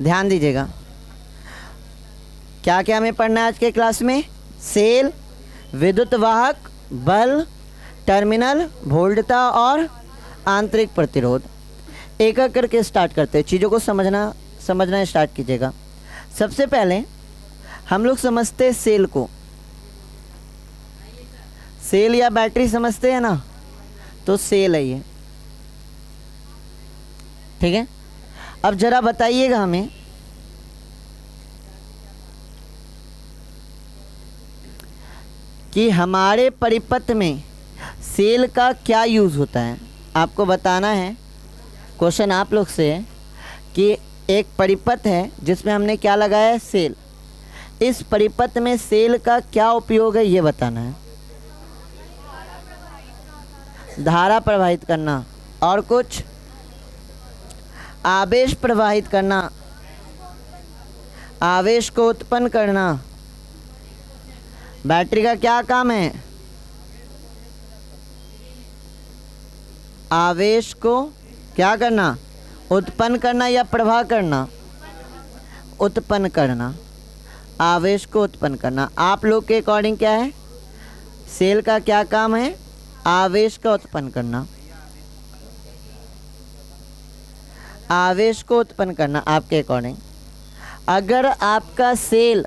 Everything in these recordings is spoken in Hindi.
ध्यान दीजिएगा, क्या क्या हमें पढ़ना है आज के क्लास में? सेल, विद्युत वाहक, बल, टर्मिनल, वोल्टता और आंतरिक प्रतिरोध। एक एक करके स्टार्ट करते हैं, चीज़ों को समझना स्टार्ट कीजिएगा। सबसे पहले हम लोग समझते हैं सेल को। सेल या बैटरी समझते हैं ना, तो सेल है ये, ठीक है। अब जरा बताइएगा हमें कि हमारे परिपथ में सेल का क्या यूज़ होता है। आपको बताना है, क्वेश्चन आप लोग से है कि एक परिपथ है जिसमें हमने क्या लगाया है? सेल। इस परिपथ में सेल का क्या उपयोग है ये बताना है। धारा प्रवाहित करना, और कुछ? आवेश प्रवाहित करना, आवेश को उत्पन्न करना। बैटरी का क्या काम है? आवेश को क्या करना? उत्पन्न करना या प्रवाह करना? उत्पन्न करना, आवेश को उत्पन्न करना। आप लोग के अकॉर्डिंग क्या है? सेल का क्या काम है? आवेश का उत्पन्न करना, आवेश को उत्पन्न करना आपके अकॉर्डिंग। अगर आपका सेल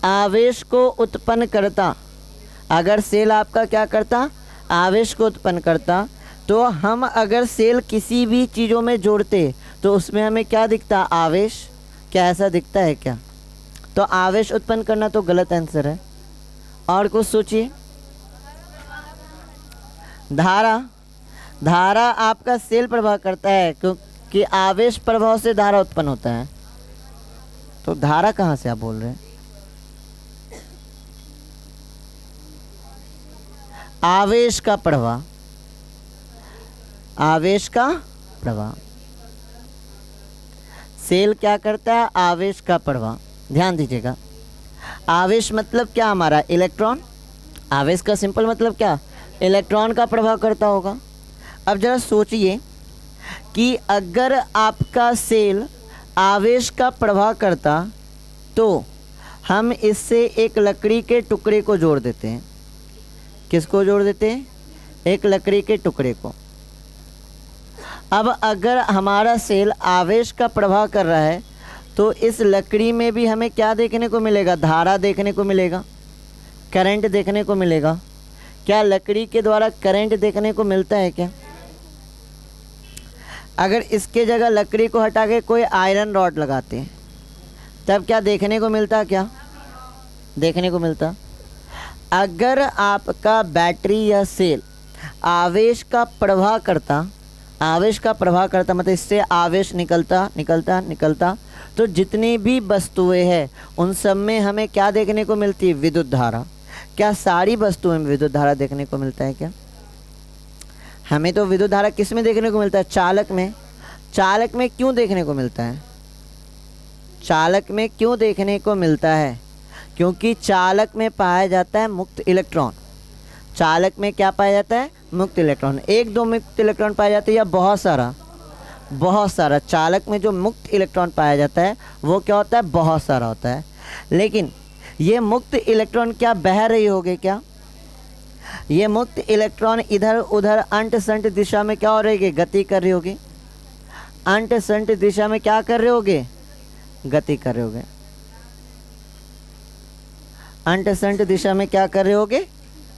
आवेश को उत्पन्न करता, अगर सेल आपका क्या करता? आवेश को उत्पन्न करता, तो हम अगर सेल किसी भी चीज़ों में जोड़ते तो उसमें हमें क्या दिखता? आवेश। क्या ऐसा दिखता है क्या? तो आवेश उत्पन्न करना तो गलत आंसर है। और कुछ सोचिए। धारा, धारा आपका सेल प्रवाह करता है क्योंकि आवेश प्रभाव से धारा उत्पन्न होता है। तो धारा कहाँ से आप बोल रहे हैं? आवेश का प्रवाह, आवेश का प्रवाह। सेल क्या करता है? आवेश का प्रवाह। ध्यान दीजिएगा, आवेश मतलब क्या हमारा? इलेक्ट्रॉन। आवेश का सिंपल मतलब क्या? इलेक्ट्रॉन का प्रवाह करता होगा। अब जरा सोचिए कि अगर आपका सेल आवेश का प्रवाह करता तो हम इससे एक लकड़ी के टुकड़े को जोड़ देते हैं। किसको जोड़ देते हैं? एक लकड़ी के टुकड़े को। अब अगर हमारा सेल आवेश का प्रवाह कर रहा है तो इस लकड़ी में भी हमें क्या देखने को मिलेगा? धारा देखने को मिलेगा, करंट देखने को मिलेगा। क्या लकड़ी के द्वारा करंट देखने को मिलता है क्या? अगर इसके जगह लकड़ी को हटा के कोई आयरन रॉड लगाते हैं तब क्या देखने को मिलता? क्या देखने को मिलता? अगर आपका बैटरी या सेल आवेश का प्रवाह करता, आवेश का प्रवाह करता मतलब इससे आवेश निकलता निकलता निकलता, तो जितनी भी वस्तुएं हैं उन सब में हमें क्या देखने को मिलती है? विद्युत धारा। क्या सारी वस्तुओं में विद्युत धारा देखने को मिलता है क्या? हमें तो विद्युत धारा किस में देखने को मिलता है? चालक में। चालक में क्यों देखने को मिलता है? चालक में क्यों देखने को मिलता है? क्योंकि चालक में पाया जाता है मुक्त इलेक्ट्रॉन। चालक में क्या पाया जाता है? मुक्त इलेक्ट्रॉन। एक दो मुक्त इलेक्ट्रॉन पाया जाता है या बहुत सारा? बहुत सारा। चालक में जो मुक्त इलेक्ट्रॉन पाया जाता है वो क्या होता है? बहुत सारा होता है। लेकिन ये मुक्त इलेक्ट्रॉन क्या बह रही होगी? क्या ये मुक्त इलेक्ट्रॉन इधर उधर अंट संट दिशा में क्या हो रही है? गति कर रही होगी। अंट संट दिशा में क्या कर रहे होगे? गति कर रहे होगे। अंट संट दिशा में क्या कर रहे होगे?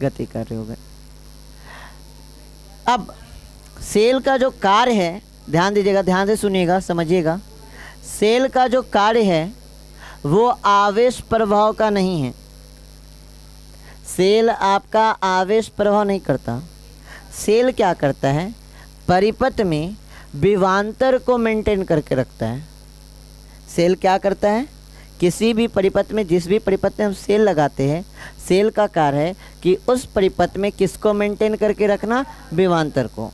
गति कर रहे होगे। अब सेल का जो कार्य है, ध्यान दीजिएगा, ध्यान से सुनिएगा, समझिएगा। सेल का जो कार्य है वो आवेश प्रभाव का नहीं है। सेल आपका आवेश प्रभाव नहीं करता। सेल क्या करता है? परिपथ में विभवांतर को मेंटेन करके रखता है। सेल क्या करता है? किसी भी परिपथ में, जिस भी परिपथ में हम सेल लगाते हैं, सेल का कार्य है कि उस परिपथ में किसको मेंटेन करके रखना? विभवांतर को।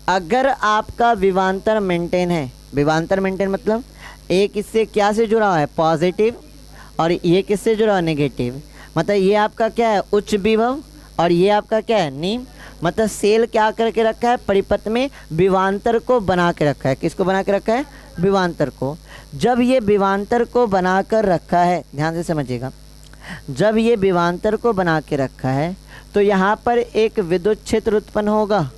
अगर आपका विभवांतर मेंटेन है, विभवांतर मेंटेन मतलब एक इससे क्या से जुड़ा हुआ है? पॉजिटिव, और ये किससे जुड़ा हुआ है? नेगेटिव। मतलब ये आपका क्या है? उच्च विभव, और ये आपका क्या है? निम्न। मतलब सेल क्या करके रखा है, परिपथ में विवांतर को बना के रखा है। किसको बना के रखा है, विवांतर को। जब ये विवांतर को बना कर रखा है, ध्यान से समझिएगा, जब ये विवांतर को बना के रखा है तो यहाँ पर एक विद्युत क्षेत्र उत्पन्न होगा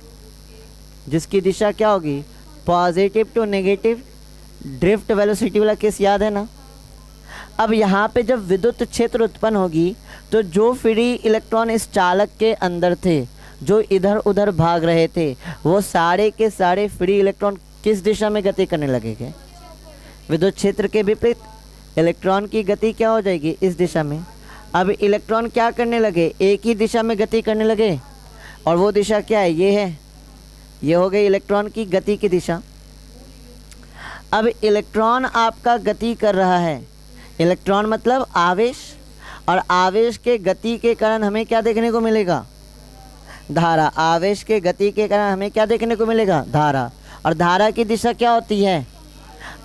जिसकी दिशा क्या होगी, positive to negative. Drift velocity वाला केस याद है ना। अब यहाँ पे जब विद्युत क्षेत्र उत्पन्न होगी तो जो फ्री इलेक्ट्रॉन इस चालक के अंदर थे, जो इधर उधर भाग रहे थे, वो सारे के सारे फ्री इलेक्ट्रॉन किस दिशा में गति करने लगेंगे, विद्युत क्षेत्र के विपरीत। इलेक्ट्रॉन की गति क्या हो जाएगी, इस दिशा में। अब इलेक्ट्रॉन क्या करने लगे, एक ही दिशा में गति करने लगे, और वो दिशा क्या है, ये है, ये हो गई इलेक्ट्रॉन की गति की दिशा। अब इलेक्ट्रॉन आपका गति कर रहा है, इलेक्ट्रॉन मतलब आवेश, और आवेश के गति के कारण हमें क्या देखने को मिलेगा, धारा। आवेश के गति के कारण हमें क्या देखने को मिलेगा, धारा। और धारा की दिशा क्या होती है,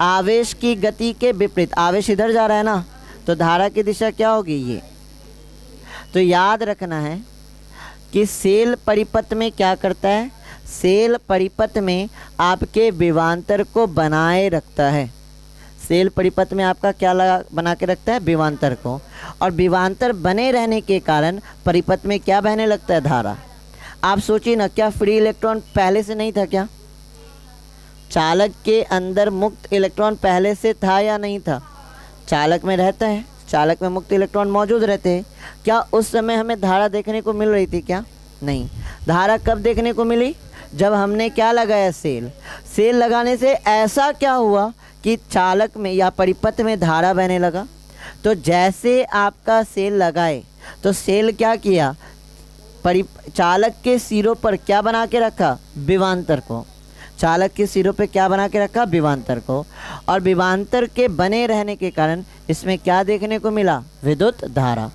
आवेश की गति के विपरीत। आवेश इधर जा रहा है ना, तो धारा की दिशा क्या होगी, ये। तो याद रखना है कि सेल परिपथ में क्या करता है, सेल परिपथ में आपके विवांतर को बनाए रखता है। सेल परिपथ में आपका क्या लगा बना के रखता है, विवांतर को। और विवांतर बने रहने के कारण परिपथ में क्या बहने लगता है, धारा। आप सोचिए ना, क्या फ्री इलेक्ट्रॉन पहले से नहीं था क्या, चालक के अंदर मुक्त इलेक्ट्रॉन पहले से था या नहीं था, चालक में रहता है, चालक में मुक्त इलेक्ट्रॉन मौजूद रहते हैं। क्या उस समय हमें धारा देखने को मिल रही थी क्या, नहीं। धारा कब देखने को मिली, जब हमने क्या लगाया, सेल। सेल लगाने से ऐसा क्या हुआ कि चालक में या परिपथ में धारा बहने लगा। तो जैसे आपका सेल लगाए तो सेल क्या किया, चालक के सिरों पर क्या बना के रखा, विवांतर को। चालक के सिरों पे क्या बना के रखा, विवांतर को। और विवांतर के बने रहने के कारण इसमें क्या देखने को मिला, विद्युत धारा।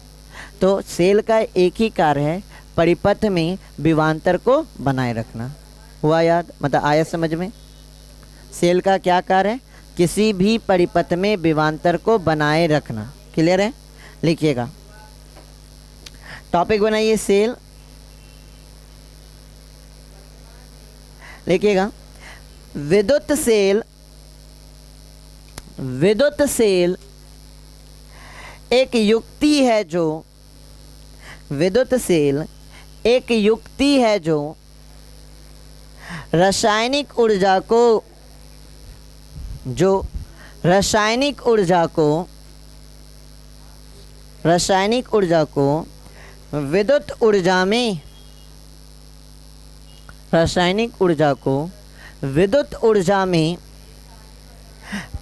तो सेल का एक ही कार्य है, परिपथ में विवांतर को बनाए रखना। हुआ याद, मतलब आया समझ में। सेल का क्या कार्य है, किसी भी परिपथ में विवांतर को बनाए रखना। क्लियर है, लिखिएगा, टॉपिक बनाइए सेल, लिखिएगा। विद्युत सेल, विद्युत सेल एक युक्ति है जो, विद्युत सेल एक युक्ति है जो रासायनिक ऊर्जा को, जो रासायनिक ऊर्जा को, रासायनिक ऊर्जा को विद्युत ऊर्जा में, रासायनिक ऊर्जा को विद्युत ऊर्जा में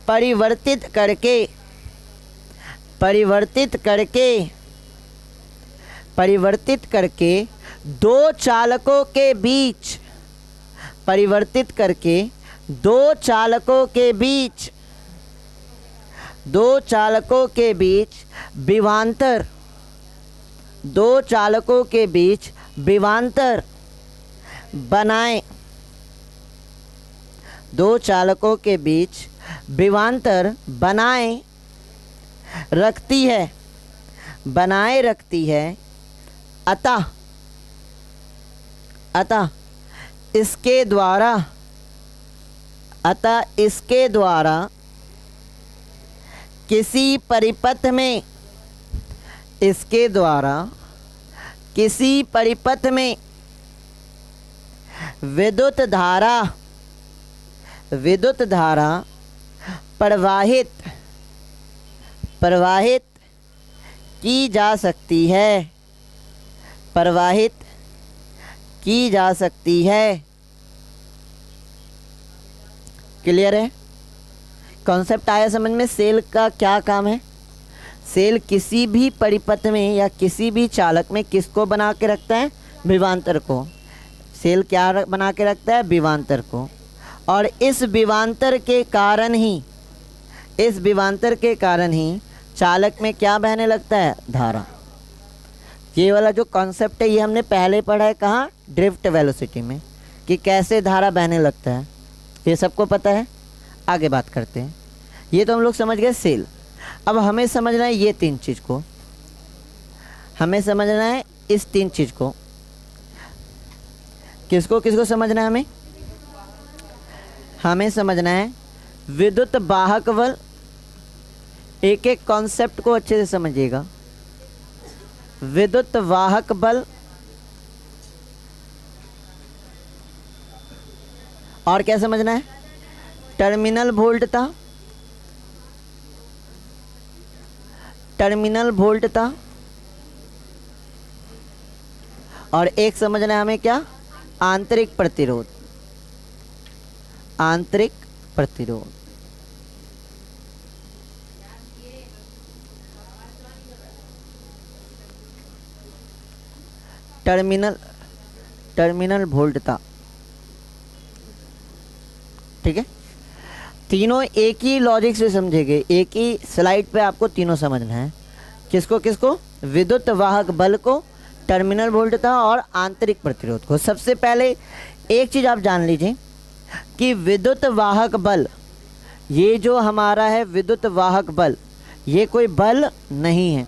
परिवर्तित करके, परिवर्तित करके, परिवर्तित करके दो चालकों के बीच, परिवर्तित करके दो चालकों के बीच, दो चालकों के बीच विवांतर, दो चालकों के बीच विवांतर बनाए, दो चालकों के बीच विवांतर बनाए रखती है, बनाए रखती है। अतः, अतः इसके द्वारा, अतः इसके द्वारा किसी परिपथ में, इसके द्वारा किसी परिपथ में विद्युत धारा, विद्युत धारा प्रवाहित, प्रवाहित की जा सकती है, प्रवाहित की जा सकती है। क्लियर है, कॉन्सेप्ट आया समझ में। सेल का क्या काम है, सेल किसी भी परिपथ में या किसी भी चालक में किसको बना के रखता है, विवांतर को। सेल क्या बना के रखता है, विवांतर को। और इस विवांतर के कारण ही, इस विवांतर के कारण ही चालक में क्या बहने लगता है, धारा। ये वाला जो कॉन्सेप्ट है ये हमने पहले पढ़ा है, कहाँ, ड्रिफ्ट वेलोसिटी में, कि कैसे धारा बहने लगता है, ये सबको पता है। आगे बात करते हैं। ये तो हम लोग समझ गए सेल। अब हमें समझना है ये तीन चीज़ को, हमें समझना है इस तीन चीज़ को। किसको किसको समझना है हमें? हमें समझना है विद्युत वाहक बल। एक एक कॉन्सेप्ट को अच्छे से समझिएगा। विद्युत वाहक बल और क्या समझना है? टर्मिनल वोल्टता, टर्मिनल वोल्टता, और एक समझना है हमें क्या? आंतरिक प्रतिरोध, आंतरिक प्रतिरोध। टर्मिनल वोल्टता, ठीक है। तीनों एक ही लॉजिक से समझेंगे, एक ही स्लाइड पे आपको तीनों समझना है। किसको किसको? विद्युत वाहक बल को, टर्मिनल वोल्टता और आंतरिक प्रतिरोध को। सबसे पहले एक चीज़ आप जान लीजिए कि विद्युत वाहक बल, ये जो हमारा है विद्युत वाहक बल, ये कोई बल नहीं है।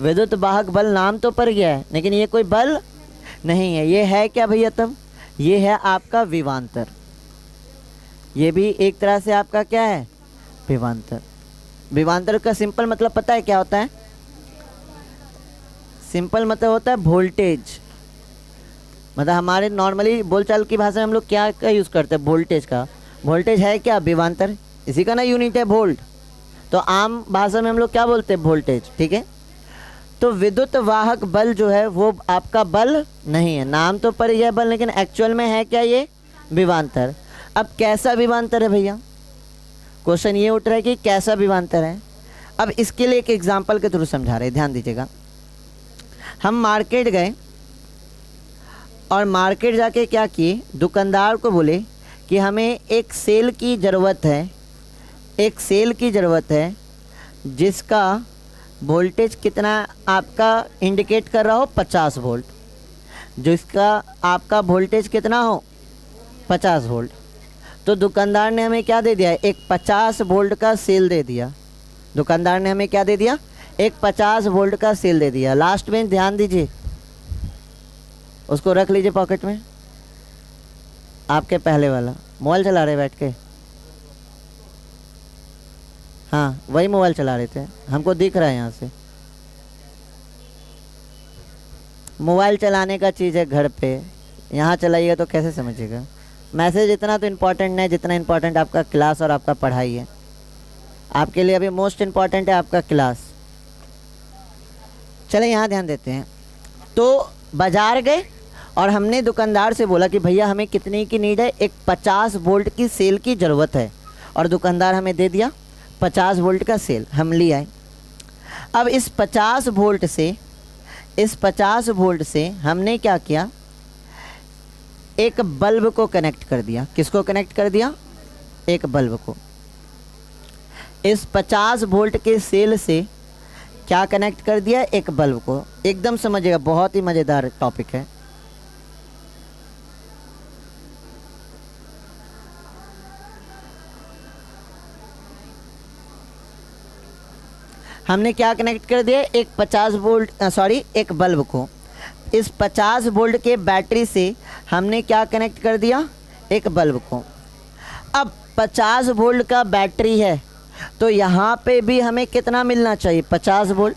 विद्युत वाहक बल नाम तो पड़ गया है, लेकिन ये कोई बल नहीं है। ये है क्या भैया? तब ये है आपका विभवांतर। ये भी एक तरह से आपका क्या है? विभवांतर। विभवांतर का सिंपल मतलब पता है क्या होता है? सिंपल मतलब होता है वोल्टेज। मतलब हमारे नॉर्मली बोलचाल की भाषा में हम लोग क्या का यूज़ करते हैं? वोल्टेज का। वोल्टेज है क्या? विभवांतर। इसी का ना यूनिट है वोल्ट। तो आम भाषा में हम लोग क्या बोलते हैं? वोल्टेज, ठीक है। तो विद्युत वाहक बल जो है वो आपका बल नहीं है। नाम तो पर यह बल, लेकिन एक्चुअल में है क्या? ये विभवांतर। अब कैसा विभवांतर है भैया? क्वेश्चन ये उठ रहा है कि कैसा विभवांतर है। अब इसके लिए एक एग्जांपल के थ्रू समझा रहे हैं, ध्यान दीजिएगा। हम मार्केट गए और मार्केट जाके क्या किए? दुकानदार को बोले कि हमें एक सेल की ज़रूरत है, एक सेल की ज़रूरत है जिसका वोल्टेज कितना आपका इंडिकेट कर रहा हो? 50 वोल्ट। जिसका आपका वोल्टेज कितना हो? 50 वोल्ट। तो दुकानदार ने हमें क्या दे दिया? एक 50 वोल्ट का सेल दे दिया। दुकानदार ने हमें क्या दे दिया? एक 50 वोल्ट का सेल दे दिया। लास्ट में ध्यान दीजिए, उसको रख लीजिए पॉकेट में। आपके पहले वाला मोबाइल चला रहे बैठ के? हाँ, वही मोबाइल चला रहे थे, हमको दिख रहा है यहाँ से। मोबाइल चलाने का चीज़ है घर पे, यहाँ चलाइएगा तो कैसे समझिएगा? मैसेज इतना तो इम्पोर्टेंट नहीं जितना इम्पोर्टेंट आपका क्लास और आपका पढ़ाई है। आपके लिए अभी मोस्ट इम्पॉर्टेंट है आपका क्लास। चले यहाँ ध्यान देते हैं। तो बाज़ार गए और हमने दुकानदार से बोला कि भैया हमें कितने की नीड है? एक 50 वोल्ट की सेल की ज़रूरत है। और दुकानदार हमें दे दिया 50 वोल्ट का सेल, हम ले आए। अब इस 50 वोल्ट से हमने क्या किया? एक बल्ब को कनेक्ट कर दिया। किसको कनेक्ट कर दिया? एक बल्ब को। इस 50 वोल्ट के सेल से क्या कनेक्ट कर दिया? एक बल्ब को। एकदम समझिएगा, बहुत ही मज़ेदार टॉपिक है। हमने क्या कनेक्ट कर दिया? एक 50 वोल्ट एक बल्ब को। इस 50 वोल्ट के बैटरी से हमने क्या कनेक्ट कर दिया? एक बल्ब को। अब 50 वोल्ट का बैटरी है तो यहाँ पे भी हमें कितना मिलना चाहिए? 50 वोल्ट।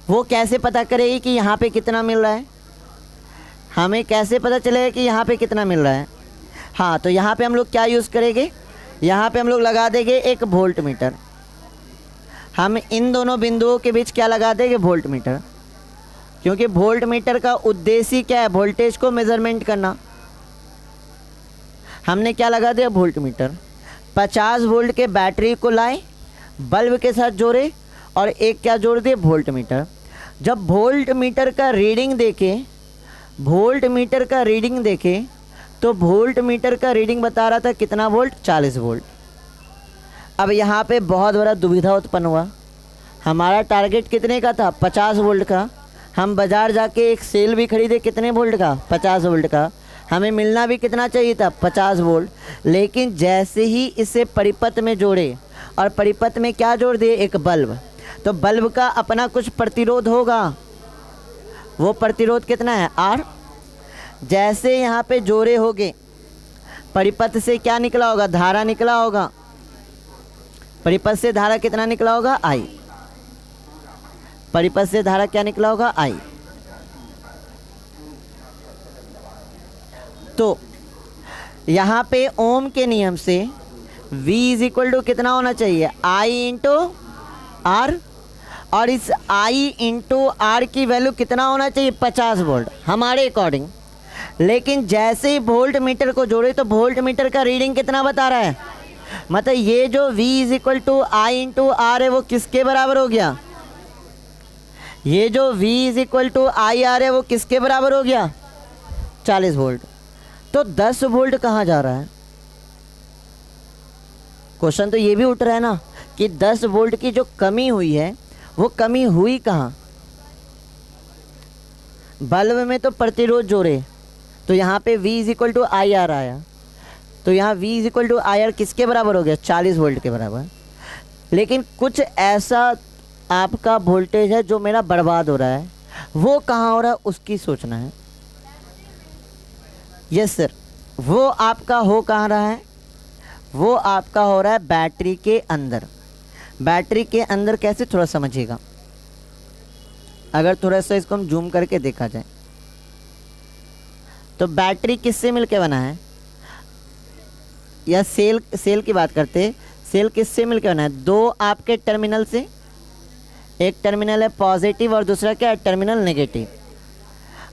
वो कैसे पता करेगी कि यहाँ पे कितना मिल रहा है? हमें कैसे पता चलेगा कि यहाँ पे कितना मिल रहा है? हाँ, तो यहाँ पे हम लोग क्या यूज़ करेंगे? यहाँ पे हम लोग लगा देंगे एक वोल्ट मीटर। हम इन दोनों बिंदुओं के बीच क्या लगा देंगे? Volt meter. क्योंकि वोल्ट मीटर का उद्देश्य क्या है? वोल्टेज को मेज़रमेंट करना। हमने क्या लगा दिया? Volt meter. 50 वोल्ट के बैटरी को लाए, बल्ब के साथ जोड़े और एक क्या जोड़ दिए? Volt meter. जब वोल्ट मीटर का रीडिंग देखें, तो वोल्ट मीटर का रीडिंग बता रहा था कितना वोल्ट? 40 वोल्ट। अब यहाँ पे बहुत बड़ा दुविधा उत्पन्न हुआ। हमारा टारगेट कितने का था? 50 वोल्ट का। हम बाज़ार जाके एक सेल भी खरीदे कितने वोल्ट का? 50 वोल्ट का। हमें मिलना भी कितना चाहिए था? 50 वोल्ट। लेकिन जैसे ही इसे परिपथ में जोड़े और परिपथ में क्या जोड़ दिए? एक बल्ब। तो बल्ब का अपना कुछ प्रतिरोध होगा। वो प्रतिरोध कितना है? R। जैसे यहाँ पे जोड़े होगे, परिपथ से क्या निकला होगा, धारा निकला होगा। परिपथ से धारा कितना निकला होगा, I। परिपथ से धारा क्या निकला होगा, I। तो यहाँ पे ओम के नियम से V इज इक्वल टू कितना होना चाहिए, I इंटू R, और इस I इंटू R की वैल्यू कितना होना चाहिए, 50 वोल्ट हमारे अकॉर्डिंग। लेकिन जैसे ही वोल्ट मीटर को जोड़े तो वोल्ट मीटर का रीडिंग कितना बता रहा है, मतलब ये जो V is equal to I into R है वो किसके बराबर हो गया, ये जो V is equal to IR है वो किसके बराबर हो गया, 40 वोल्ट। तो 10 वोल्ट कहाँ जा रहा है, क्वेश्चन तो ये भी उठ रहा है ना कि 10 वोल्ट की जो कमी हुई है वो कमी हुई कहाँ, बल्ब में तो प्रतिरोध जोड़े तो यहाँ पे V is equal to IR आया, तो यहाँ V is equal to IR किसके बराबर हो गया, 40 वोल्ट के बराबर। लेकिन कुछ ऐसा आपका वोल्टेज है जो मेरा बर्बाद हो रहा है, वो कहाँ हो रहा है उसकी सोचना है। यस सर, वो आपका हो कहाँ रहा है, वो आपका हो रहा है बैटरी के अंदर। बैटरी के अंदर कैसे, थोड़ा समझिएगा, अगर थोड़ा सा इसको हम जूम करके देखा जाए तो बैटरी किससे मिलके बना है, या सेल की बात करते हैं, सेल किससे मिलके बना है, दो आपके टर्मिनल से, एक टर्मिनल है पॉजिटिव और दूसरा क्या है, टर्मिनल नेगेटिव।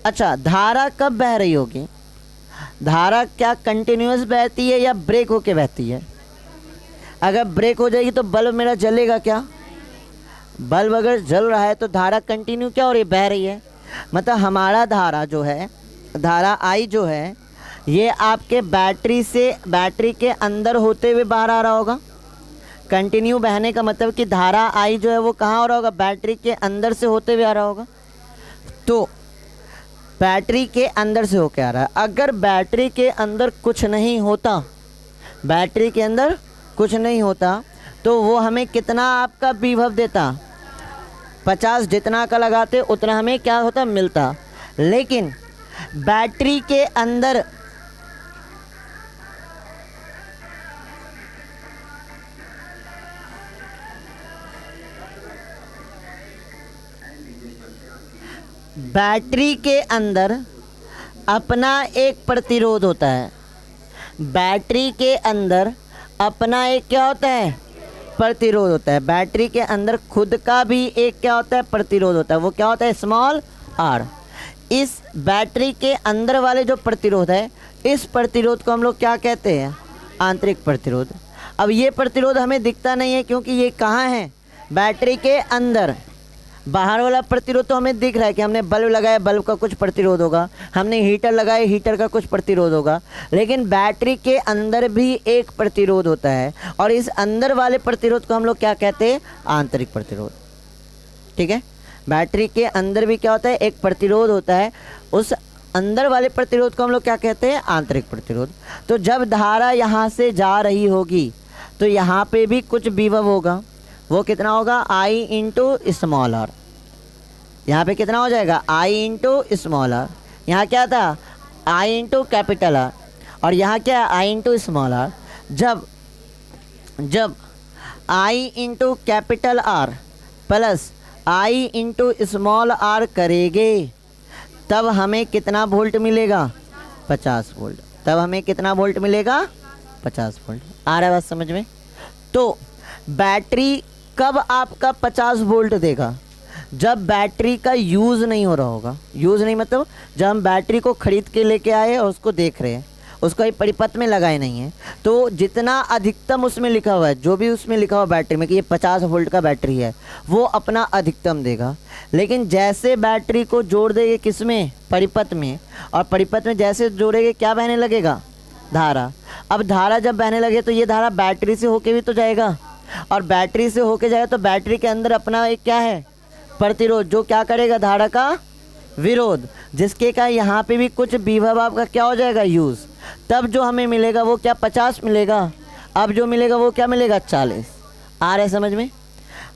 अच्छा, धारा कब बह रही होगी, धारा क्या कंटिन्यूअस बहती है या ब्रेक होके बहती है, अगर ब्रेक हो जाएगी तो बल्ब मेरा जलेगा क्या, बल्ब अगर जल रहा है तो धारा कंटिन्यू क्या हो रही है, बह रही है। मतलब हमारा धारा जो है, धारा I जो है, ये आपके बैटरी से, बैटरी के अंदर होते हुए बाहर आ रहा होगा। कंटिन्यू बहने का मतलब कि धारा I जो है वो कहाँ हो रहा होगा, बैटरी के अंदर से होते हुए आ रहा होगा। तो बैटरी के अंदर से होके आ रहा है। अगर बैटरी के अंदर कुछ नहीं होता, बैटरी के अंदर कुछ नहीं होता तो वो हमें कितना आपका विभव देता, 50, जितना का लगाते उतना हमें क्या होता, मिलता। लेकिन बैटरी के अंदर बैटरी के अंदर अपना एक प्रतिरोध होता है, बैटरी के अंदर अपना एक क्या होता है, प्रतिरोध होता है। बैटरी के अंदर खुद का भी एक क्या होता है, प्रतिरोध होता है। वो क्या होता है, स्मॉल r। इस बैटरी के अंदर वाले जो प्रतिरोध है, इस प्रतिरोध को हम लोग क्या कहते हैं, आंतरिक प्रतिरोध। अब ये प्रतिरोध हमें दिखता नहीं है क्योंकि ये कहाँ है, बैटरी के अंदर। बाहर वाला प्रतिरोध तो हमें दिख रहा है कि हमने बल्ब लगाया, बल्ब का कुछ प्रतिरोध होगा, हमने हीटर लगाया, हीटर का कुछ प्रतिरोध होगा। लेकिन बैटरी के अंदर भी एक प्रतिरोध होता है और इस अंदर वाले प्रतिरोध को हम लोग क्या कहते हैं, आंतरिक प्रतिरोध। ठीक है, बैटरी के अंदर भी क्या होता है, एक प्रतिरोध होता है, उस अंदर वाले प्रतिरोध को हम लोग क्या कहते हैं, आंतरिक प्रतिरोध। तो जब धारा यहाँ से जा रही होगी तो यहाँ पे भी कुछ विभव होगा, वो कितना होगा, I इंटू स्मॉल आर। यहाँ पे कितना हो जाएगा, I इंटू स्मॉल आर। यहाँ क्या था, I इंटू कैपिटल आर, और यहाँ क्या है, I इंटू स्मॉल आर। जब I into capital R plus I into small R करेंगे तब हमें कितना वोल्ट मिलेगा, 50 वोल्ट। तब हमें कितना वोल्ट मिलेगा, 50 वोल्ट। आ रहा है बात समझ में। तो बैटरी कब आपका 50 वोल्ट देगा, जब बैटरी का यूज़ नहीं हो रहा होगा। यूज़ नहीं मतलब जब हम बैटरी को ख़रीद के लेके आए और उसको देख रहे हैं, उसको एक परिपथ में लगाए नहीं है, तो जितना अधिकतम उसमें लिखा हुआ है, जो भी उसमें लिखा हुआ बैटरी में कि ये 50 वोल्ट का बैटरी है, वो अपना अधिकतम देगा। लेकिन जैसे बैटरी को जोड़ देंगे किस में, परिपथ में, और परिपथ में जैसे जोड़ेंगे क्या बहने लगेगा, धारा। अब धारा जब बहने लगे तो ये धारा बैटरी से होके भी तो जाएगा, और बैटरी से होके जाएगा तो बैटरी के अंदर अपना एक क्या है, प्रतिरोध, जो क्या करेगा, धारा का विरोध, जिसके का यहाँ पे भी कुछ विभव आपका क्या हो जाएगा, यूज़। तब जो हमें मिलेगा वो क्या, 50 मिलेगा। अब जो मिलेगा वो क्या मिलेगा, 40। आ रहा है समझ में।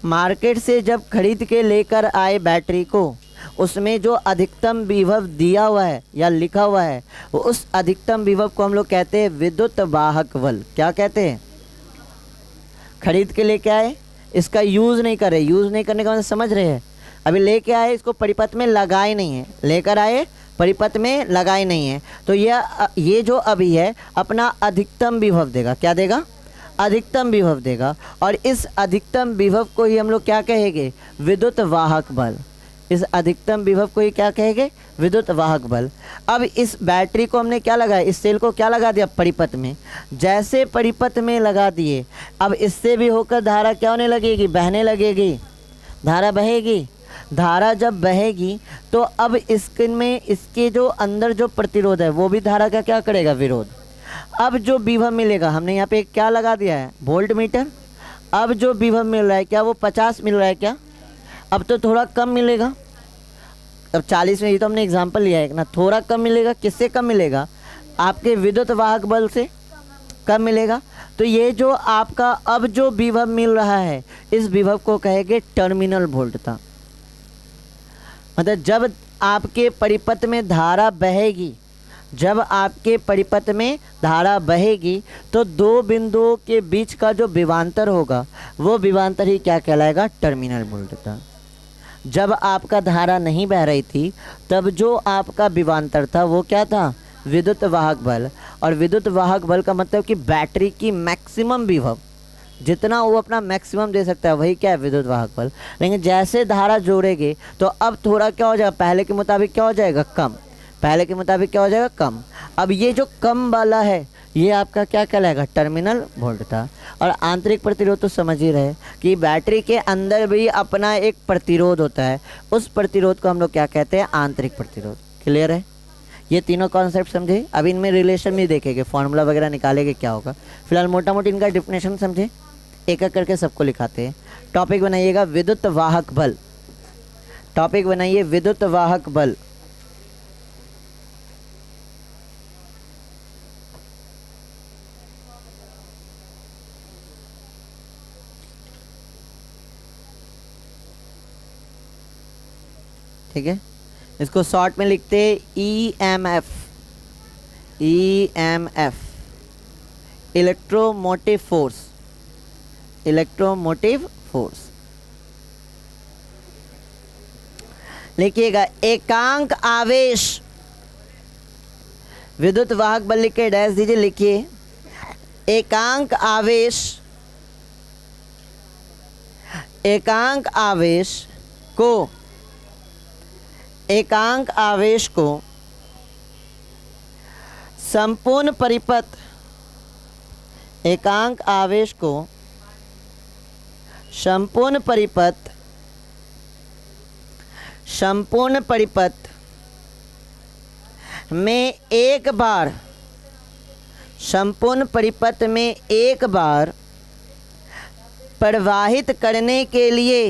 मार्केट से जब खरीद के लेकर आए बैटरी को, उसमें जो अधिकतम विभव दिया हुआ है या लिखा हुआ है, उस अधिकतम विभव को हम लोग कहते हैं विद्युत वाहक बल। क्या कहते हैं? खरीद के लेके आए, इसका यूज़ नहीं करे, यूज़ नहीं करने का मतलब समझ रहे हैं, अभी लेके आए, इसको परिपथ में लगाए नहीं है, लेकर आए परिपथ में लगाए नहीं है, तो ये जो अभी है अपना अधिकतम विभव देगा। क्या देगा? अधिकतम विभव देगा। और इस अधिकतम विभव को ही हम लोग क्या कहेंगे? विद्युत वाहक बल। इस अधिकतम विभव को ही क्या कहेंगे? विद्युत वाहक बल। अब इस बैटरी को हमने क्या लगाया? इस सेल को क्या लगा दिया? परिपथ में। जैसे परिपथ में लगा दिए, अब इससे भी होकर धारा क्या होने लगेगी? बहने लगेगी, धारा बहेगी। धारा जब बहेगी तो अब इसमें इसके जो अंदर जो प्रतिरोध है वो भी धारा का क्या करेगा? विरोध। अब जो विभव मिलेगा, हमने यहाँ पे क्या लगा दिया है? Volt meter. अब जो विभव मिल रहा है क्या वो 50 मिल रहा है क्या? अब तो थोड़ा कम मिलेगा। अब 40 में, ये तो हमने एग्जाम्पल लिया है ना, थोड़ा कम मिलेगा। किससे कम मिलेगा? आपके विद्युत वाहक बल से कम मिलेगा। तो ये जो आपका अब जो विभव मिल रहा है, इस विभव को कहेंगे टर्मिनल वोल्टता। मतलब जब आपके परिपथ में धारा बहेगी, जब आपके परिपथ में धारा बहेगी तो दो बिंदुओं के बीच का जो विभवांतर होगा वो विभवांतर ही क्या कहलाएगा? टर्मिनल वोल्टता। जब आपका धारा नहीं बह रही थी तब जो आपका विभवांतर था वो क्या था? विद्युत वाहक बल। और विद्युत वाहक बल का मतलब कि बैटरी की मैक्सिमम विभव, जितना वो अपना मैक्सिमम दे सकता है वही क्या है? विद्युत वाहक बल। लेकिन जैसे धारा जोड़ेंगे तो अब थोड़ा क्या हो जाएगा? पहले के मुताबिक क्या हो जाएगा? कम। पहले के मुताबिक क्या हो जाएगा? कम। अब ये जो कम वाला है ये आपका क्या कहलाएगा? टर्मिनल वोल्टता। और आंतरिक प्रतिरोध तो समझ ही रहे कि बैटरी के अंदर भी अपना एक प्रतिरोध होता है, उस प्रतिरोध को हम लोग क्या कहते हैं? आंतरिक प्रतिरोध। क्लियर है? ये तीनों कॉन्सेप्ट समझे। अब इनमें रिलेशन भी देखेंगे, फॉर्मूला वगैरह निकालेंगे क्या होगा। फिलहाल मोटा मोटी इनका डिफिनेशन समझे, एक एक करके सबको लिखाते हैं। टॉपिक बनाइएगा विद्युत वाहक बल। टॉपिक बनाइए विद्युत वाहक बल। ठीक है, इसको शॉर्ट में लिखते हैं EMF। EMF electromotive force. Electromotive force लिखिएगा। एकांक आवेश, विद्युत वाहक बल लिख के डैश दीजिए। लिखिए एकांक आवेश, एकांक आवेश को, एकांक आवेश को संपूर्ण परिपथ, एकांक आवेश को संपूर्ण परिपथ, संपूर्ण परिपथ में एक बार, संपूर्ण परिपथ में एक बार प्रवाहित करने के लिए,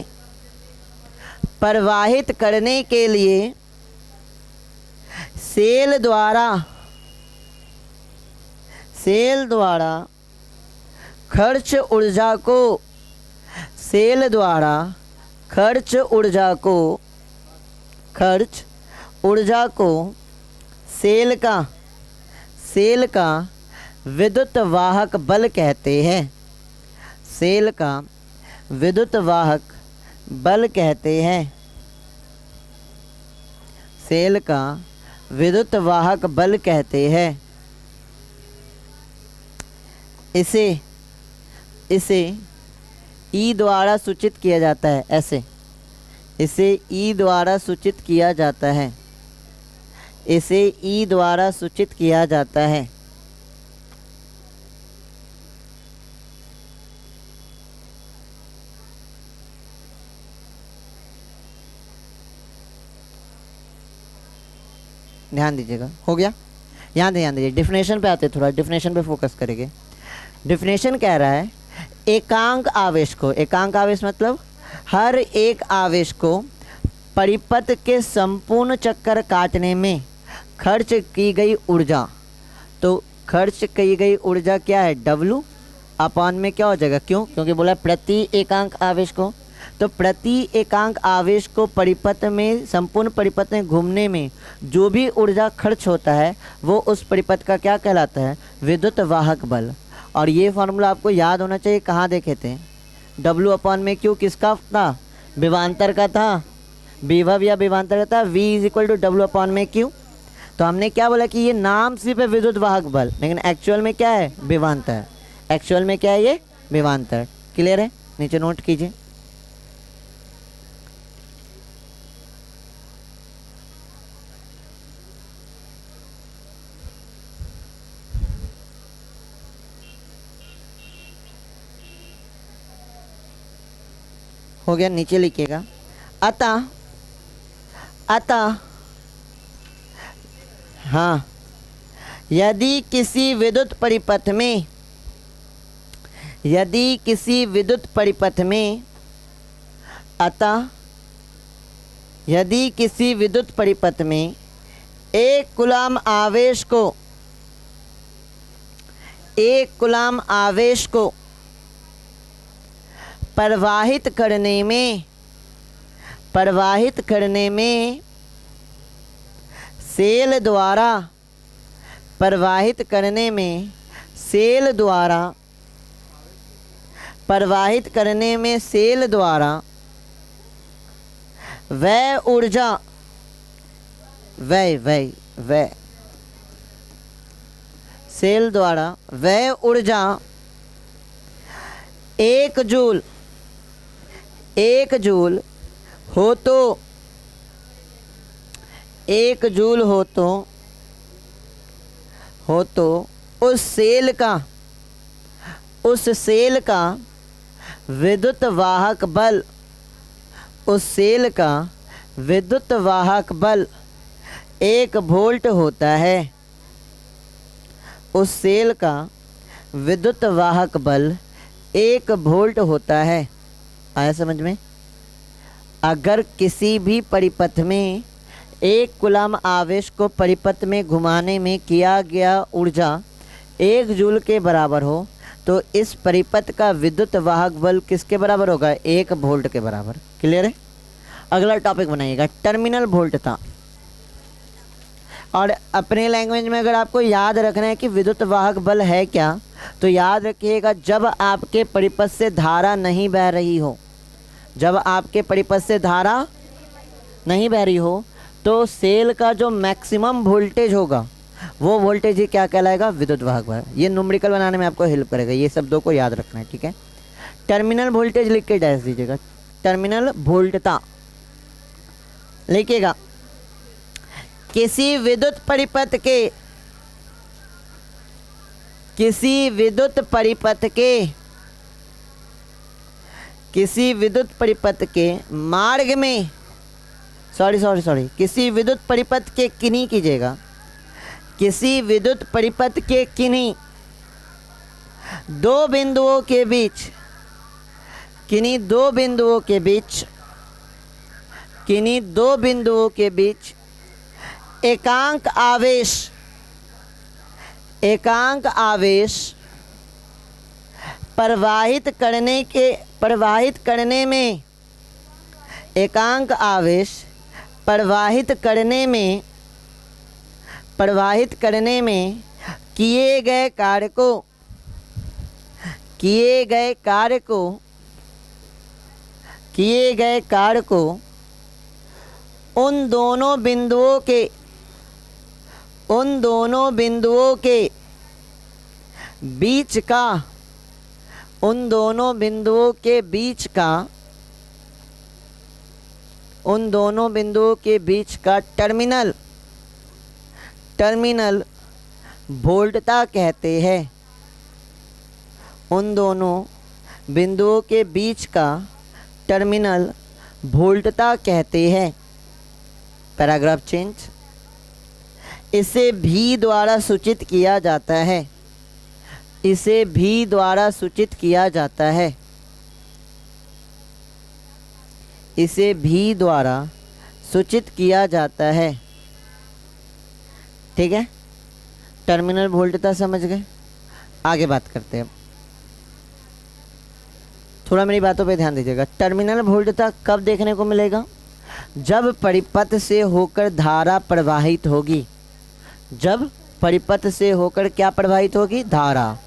प्रवाहित करने के लिए सेल द्वारा, सेल द्वारा खर्च ऊर्जा को, सेल द्वारा खर्च ऊर्जा को, खर्च ऊर्जा को सेल का, सेल का विद्युत वाहक बल कहते हैं। सेल का विद्युत वाहक बल कहते हैं। सेल का विद्युत वाहक बल कहते हैं। इसे, इसे ई द्वारा सूचित किया जाता है। ऐसे इसे ई द्वारा सूचित किया जाता है। इसे ई द्वारा सूचित किया जाता है। ध्यान दीजिएगा, हो गया? यहाँ ध्यान दीजिए, डिफिनेशन पे आते, थोड़ा डिफिनेशन पे फोकस करेंगे। डिफिनेशन कह रहा है एकांक आवेश को, एकांक आवेश मतलब हर एक आवेश को परिपथ के संपूर्ण चक्कर काटने में खर्च की गई ऊर्जा, तो खर्च की गई ऊर्जा क्या है? W अपॉन में क्या हो जाएगा? क्यों? क्योंकि बोला प्रति एकांक आवेश को, तो प्रति एकांक आवेश को परिपथ में, संपूर्ण परिपथ में घूमने में जो भी ऊर्जा खर्च होता है वो उस परिपथ का क्या कहलाता है? विद्युत वाहक बल। और ये फॉर्मूला आपको याद होना चाहिए, कहाँ देखे थे? W अपॉन में Q किसका था? विभवांतर का था, विभव या विभवांतर का था। V is equal to W upon में Q। तो हमने क्या बोला कि ये नाम सिर्फ है विद्युत वाहक बल, लेकिन एक्चुअल में क्या है? विभवांतर। एक्चुअल में क्या है? ये विभवांतर। क्लियर है? नीचे नोट कीजिए। हो गया? नीचे लिखिएगा। अतः हाँ, यदि किसी विद्युत परिपथ में, अतः यदि किसी विद्युत परिपथ में 1 कूलम आवेश को प्रवाहित करने में सेल द्वारा वह ऊर्जा, सेल द्वारा वह ऊर्जा 1 जूल हो तो उस सेल का विद्युत वाहक बल 1 वोल्ट होता है। उस सेल का विद्युत वाहक बल 1 वोल्ट होता है। आया समझ में? अगर किसी भी परिपथ में 1 कूलम आवेश को परिपथ में घुमाने में किया गया ऊर्जा 1 जूल के बराबर हो तो इस परिपथ का विद्युत वाहक बल किसके बराबर होगा? 1 वोल्ट के बराबर। क्लियर है? अगला टॉपिक बनाइएगा, टर्मिनल वोल्टता। और अपने लैंग्वेज में अगर आपको याद रखना है कि विद्युत वाहक बल है क्या, तो याद रखिएगा जब आपके परिपथ से धारा नहीं बह रही हो, तो सेल का जो मैक्सिमम वोल्टेज होगा वो वोल्टेज ही क्या कहलाएगा? विद्युत वाहक बल। ये न्यूमेरिकल बनाने में आपको हेल्प करेगा, ये शब्दों को याद रखना है। ठीक है? टर्मिनल वोल्टेज लिख के डैश दीजिएगा, टर्मिनल वोल्टता लिखिएगा। किसी विद्युत परिपथ के मार्ग में, किसी विद्युत परिपथ के किन्हीं कीजिएगा, किसी विद्युत परिपथ के किन्हीं 2 बिंदुओं के बीच एकांक आवेश प्रवाहित करने में किए गए कार्य को उन दोनों बिंदुओं के बीच का टर्मिनल वोल्टता कहते हैं। उन दोनों बिंदुओं के बीच का टर्मिनल वोल्टता कहते हैं। Paragraph change. इसे भी द्वारा सूचित किया जाता है। इसे भी द्वारा सूचित किया जाता है। इसे भी द्वारा सूचित किया जाता है। ठीक है, टर्मिनल वोल्टता समझ गए। आगे बात करते हैं। थोड़ा मेरी बातों पे ध्यान दीजिएगा। टर्मिनल वोल्टता कब देखने को मिलेगा? जब परिपथ से होकर धारा प्रवाहित होगी। जब परिपथ से होकर क्या प्रवाहित होगी? धारा।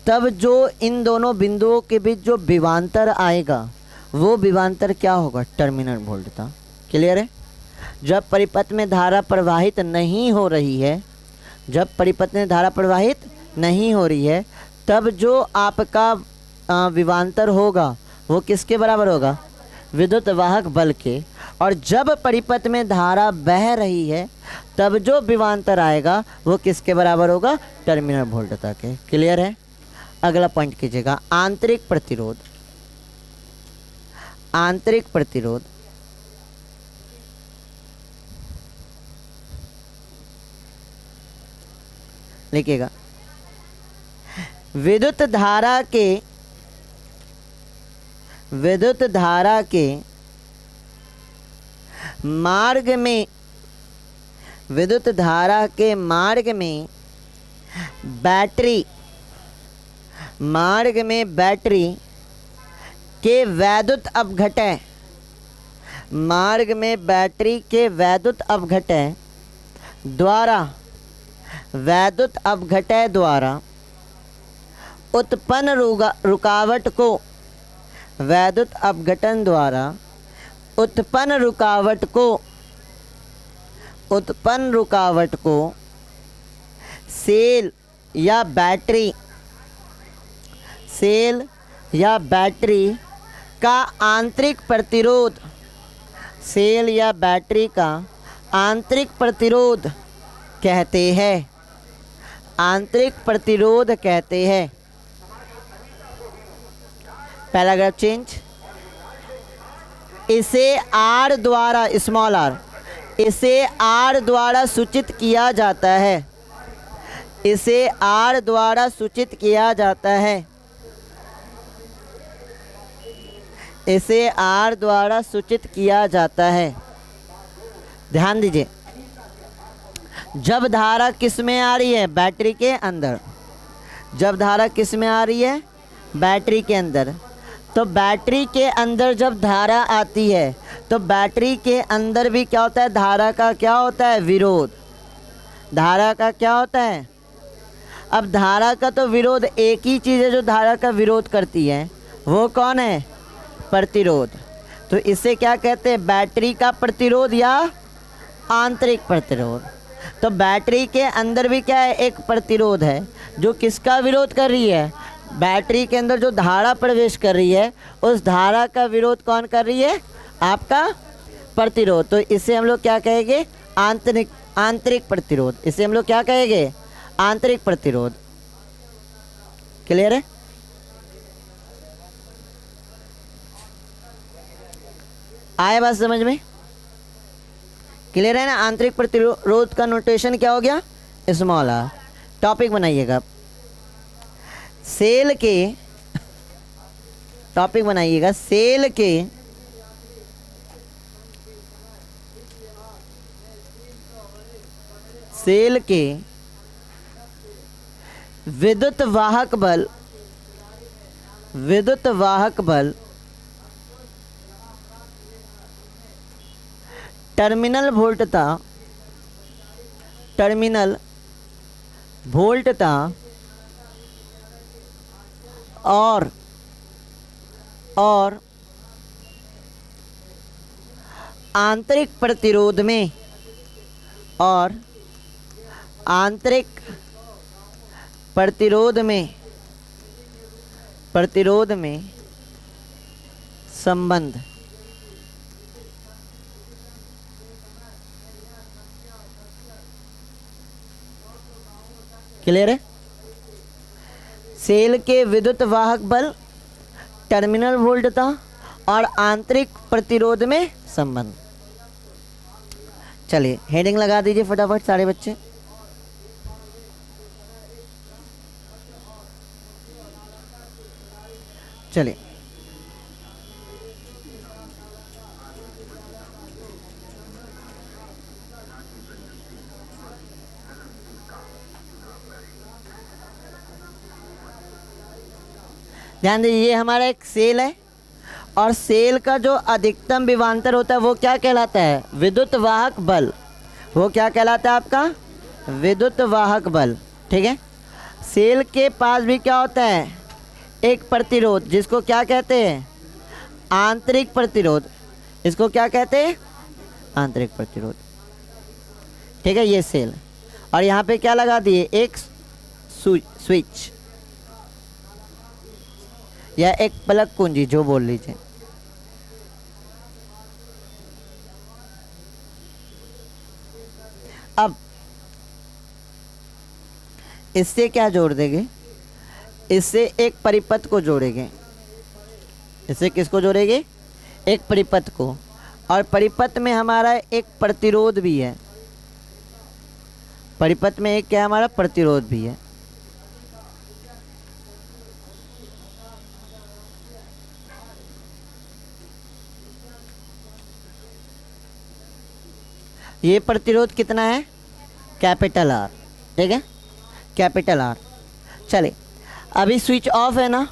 तब जो इन दोनों बिंदुओं के बीच जो विभवांतर आएगा वो विभवांतर क्या होगा? टर्मिनल वोल्टता। क्लियर है? जब परिपथ में धारा प्रवाहित नहीं हो रही है, जब परिपथ में धारा प्रवाहित नहीं हो रही है, तब जो आपका विभवांतर होगा वो किसके बराबर होगा? विद्युत वाहक बल के। और जब परिपथ में धारा बह रही है तब जो विभवांतर आएगा वो किसके बराबर होगा? टर्मिनल वोल्टता के। क्लियर है? अगला पॉइंट कीजिएगा, आंतरिक प्रतिरोध। आंतरिक प्रतिरोध लिखिएगा। विद्युत धारा के मार्ग में, विद्युत धारा के मार्ग में बैटरी, मार्ग में बैटरी के वैद्युत अपघटय, मार्ग में बैटरी के वैद्युत अपघटय द्वारा, वैद्युत अपघटय द्वारा उत्पन्न रुकावट को, वैद्युत अपघटन द्वारा उत्पन्न रुकावट को, उत्पन्न रुकावट को सेल या बैटरी, सेल या बैटरी का आंतरिक प्रतिरोध, सेल या बैटरी का आंतरिक प्रतिरोध कहते हैं। आंतरिक प्रतिरोध कहते हैं। Paragraph change. इसे आर द्वारा, स्मॉल आर, इसे आर द्वारा सूचित किया जाता है। इसे आर द्वारा सूचित किया जाता है। इसे आर द्वारा सूचित किया जाता है। ध्यान दीजिए, जब धारा किस में आ रही है? बैटरी के अंदर। जब धारा किस में आ रही है? बैटरी के अंदर। तो बैटरी के अंदर जब धारा आती है तो बैटरी के अंदर भी क्या होता है? धारा का क्या होता है? विरोध। धारा का क्या होता है? अब धारा का तो विरोध, एक ही चीज़ है जो धारा का विरोध करती है, वो कौन है? प्रतिरोध। तो इसे क्या कहते हैं? बैटरी का प्रतिरोध या आंतरिक प्रतिरोध। तो बैटरी के अंदर भी क्या है? एक प्रतिरोध है जो किसका विरोध कर रही है? बैटरी के अंदर जो धारा प्रवेश कर रही है उस धारा का विरोध कौन कर रही है? आपका प्रतिरोध। तो इसे हम लोग क्या कहेंगे? आंतरिक प्रतिरोध। इसे हम लोग क्या कहेंगे? आंतरिक प्रतिरोध। क्लियर है? आया बात समझ में? क्लियर है ना? आंतरिक प्रतिरोध का नोटेशन क्या हो गया? Small R. टॉपिक बनाइएगा, सेल के, टॉपिक बनाइएगा सेल के विद्युत वाहक बल, विद्युत वाहक बल टर्मिनल वोल्टता, टर्मिनल वोल्टता और आंतरिक प्रतिरोध में, और आंतरिक प्रतिरोध में संबंध। क्लियर है? सेल के विद्युत वाहक बल, टर्मिनल वोल्टता और आंतरिक प्रतिरोध में संबंध। चलिए हेडिंग लगा दीजिए फटाफट सारे बच्चे। चलिए ध्यान दीजिए, ये हमारा एक सेल है, और सेल का जो अधिकतम विभवांतर होता है वो क्या कहलाता है? विद्युत वाहक बल। वो क्या कहलाता है आपका? विद्युत वाहक बल। ठीक है। सेल के पास भी क्या होता है? एक प्रतिरोध, जिसको क्या कहते हैं? आंतरिक प्रतिरोध। इसको क्या कहते हैं? आंतरिक प्रतिरोध। ठीक है, ये सेल। और यहाँ पे क्या लगा दिए? एक स्विच या एक प्लग कुंजी, जो बोल लीजिए। अब इससे क्या जोड़ देंगे? इससे एक परिपथ को जोड़ेंगे। इससे किसको जोड़ेंगे? एक परिपथ को। और परिपथ में हमारा एक प्रतिरोध भी है। परिपथ में एक क्या? हमारा प्रतिरोध भी है। ये प्रतिरोध कितना है? Capital R. ठीक है, कैपिटल आर। चले, अभी स्विच ऑफ है ना,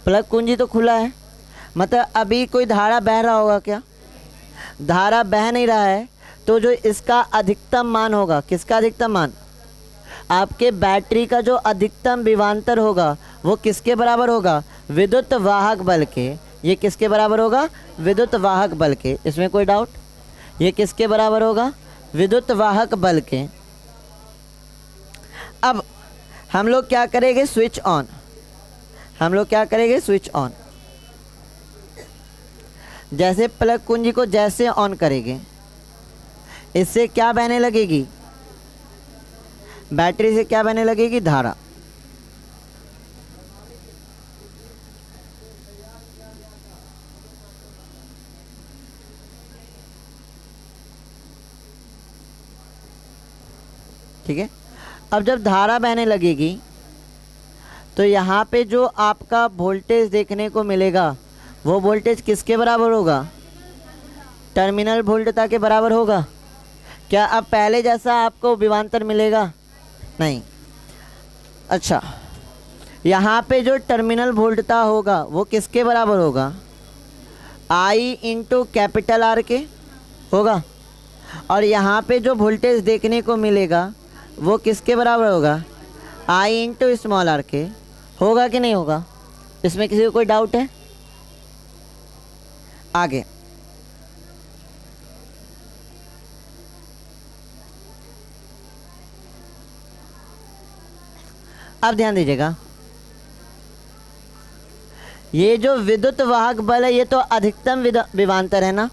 प्लग कुंजी तो खुला है, मतलब अभी कोई धारा बह रहा होगा क्या? धारा बह नहीं रहा है, तो जो इसका अधिकतम मान होगा, किसका अधिकतम मान? आपके बैटरी का जो अधिकतम विभवांतर होगा वो किसके बराबर होगा? विद्युत वाहक बल के। ये किसके बराबर होगा? विद्युत वाहक बल के। इसमें कोई डाउट? ये किसके बराबर होगा? विद्युत वाहक बल के। अब हम लोग क्या करेंगे? Switch on. हम लोग क्या करेंगे? Switch on. जैसे प्लग कुंजी को जैसे ऑन करेंगे, इससे क्या बहने लगेगी? बैटरी से क्या बहने लगेगी? धारा। ठीक है। अब जब धारा बहने लगेगी तो यहाँ पे जो आपका वोल्टेज देखने को मिलेगा वो वोल्टेज किसके बराबर होगा? टर्मिनल वोल्टता के बराबर होगा। क्या अब पहले जैसा आपको विभवांतर मिलेगा? नहीं। अच्छा, यहाँ पे जो टर्मिनल वोल्टता होगा वो किसके बराबर होगा? आई इंटू कैपिटल आर के होगा। और यहाँ पे जो वोल्टेज देखने को मिलेगा वो किसके बराबर होगा? आई इंटू स्मॉल आर के। होगा कि नहीं होगा? इसमें किसी को कोई डाउट है? आगे अब ध्यान दीजिएगा, ये जो विद्युत वाहक बल है ये तो अधिकतम विभवांतर है ना।